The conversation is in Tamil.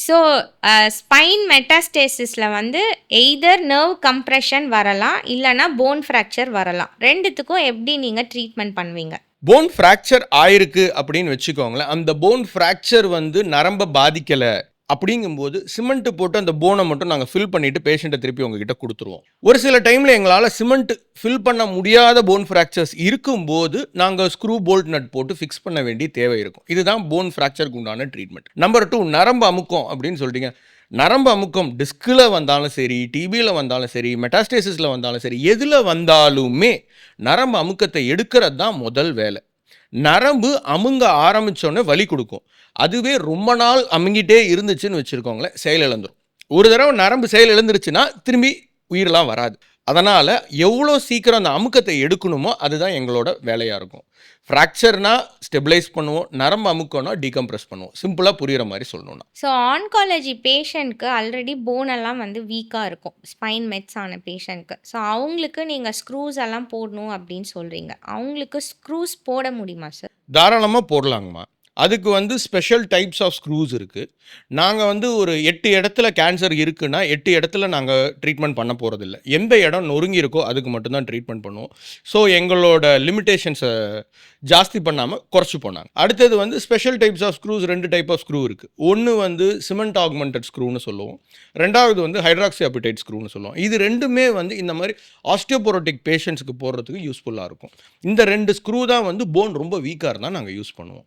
ஸோ, ஸ்பைன் மெட்டாஸ்டேசிஸ்ல வந்து எய்தர் நர்வ் கம்ப்ரஷன் வரலாம், இல்லன்னா போன் ஃப்ராக்சர் வரலாம். 2த்துக்கும் எப்படி நீங்க ட்ரீட்மெண்ட் பண்ணுவீங்க? போன் ஃப்ராக்சர் ஆயிருக்கு அப்படின்னு வச்சுக்கோங்களேன். அந்த போன் ஃப்ராக்சர் வந்து நரம்ப பாதிக்கல அப்படிங்கும்போது, சிமெண்ட் போட்டு அந்த போன மட்டும் நாங்க ஃபில் பண்ணிட்டு பேஷண்ட்ட திருப்பி உங்ககிட்ட குடுத்துருவோம். ஒரு சில டைம்ல எங்களால சிமெண்ட் ஃபில் பண்ண முடியாத போன் ஃப்ராக்சர்ஸ் இருக்கும்போது, நாங்க ஸ்க்ரூ, போல்ட், நட் போட்டு ஃபிக்ஸ் பண்ண வேண்டிய தேவை இருக்கும். இதுதான் போன் ஃப்ராக்சருக்கு உண்டான ட்ரீட்மெண்ட். நம்பர் 2 நரம்பு அமுக்கம் அப்படின்னு சொல்லிட்டீங்க. நரம்பு அமுக்கம் டிஸ்க்ல வந்தாலும் சரி, டிபில வந்தாலும் சரி, மெட்டாஸ்டேசிஸ்ல வந்தாலும் சரி, எதுல வந்தாலுமே நரம்பு அமுக்கத்தை எடுக்கிறது தான் முதல் வேலை. நரம்பு அமுங்க ஆரம்பிச்சோன்னே வலி கொடுக்கும். அதுவே ரொம்ப நாள் அமுங்கிட்டே இருந்துச்சுன்னு வச்சுருக்கோங்களேன், செயலிழந்துரும். ஒரு தடவை நரம்பு செயல் இழந்துருச்சுன்னா திரும்பி உயிரெலாம் வராது. அதனால் எவ்வளோ சீக்கிரம் அந்த அமுக்கத்தை எடுக்கணுமோ அதுதான் எங்களோட வேலையாக இருக்கும். ஃப்ராக்சர்னா ஸ்டெபிலைஸ் பண்ணுவோம், நரம்பு அமுக்கம்னா டீகம்ப்ரஸ் பண்ணுவோம். சிம்பிளாக புரிகிற மாதிரி சொல்லணும்னா. ஸோ, ஆன்காலஜி பேஷண்ட்க்கு ஆல்ரெடி போன் எல்லாம் வந்து வீக்கா இருக்கும். ஸ்பைன் மெட்ஸ் ஆன பேஷண்ட்க்கு. ஸோ, அவங்களுக்கு நீங்க ஸ்க்ரூஸ் எல்லாம் போடணும் அப்படின்னு சொல்றீங்க. அவங்களுக்கு ஸ்க்ரூஸ் போட முடியுமா சார்? தாராளமாக போடலாங்கம்மா. அதுக்கு வந்து ஸ்பெஷல் டைப்ஸ் ஆஃப் ஸ்க்ரூஸ் இருக்குது. நாங்கள் வந்து ஒரு 8 இடத்துல கேன்சர் இருக்குன்னா 8 இடத்துல நாங்கள் ட்ரீட்மெண்ட் பண்ண போகிறதில்ல. எந்த இடம் நொறுங்கி இருக்கோ அதுக்கு மட்டும்தான் ட்ரீட்மெண்ட் பண்ணுவோம். ஸோ எங்களோட லிமிட்டேஷன்ஸை ஜாஸ்தி பண்ணாமல் குறைச்சி போனாங்க. அடுத்தது வந்து special types of screws 2 type of screw இருக்குது. ஒன்று வந்து சிமெண்ட் ஆக்மெண்டட் ஸ்க்ரூன்னு சொல்லுவோம். ரெண்டாவது வந்து ஹைட்ராக்சி அப்பிடைட் ஸ்க்ரூன்னு சொல்லுவோம். இது ரெண்டுமே வந்து இந்த மாதிரி ஆஸ்டியோபோரோட்டிக் பேஷண்ட்ஸுக்கு போடுறதுக்கு யூஸ்ஃபுல்லாக இருக்கும். இந்த 2 ஸ்க்ரூ தான் வந்து போன் ரொம்ப வீக்காக இருந்தால் நாங்கள் யூஸ் பண்ணுவோம்.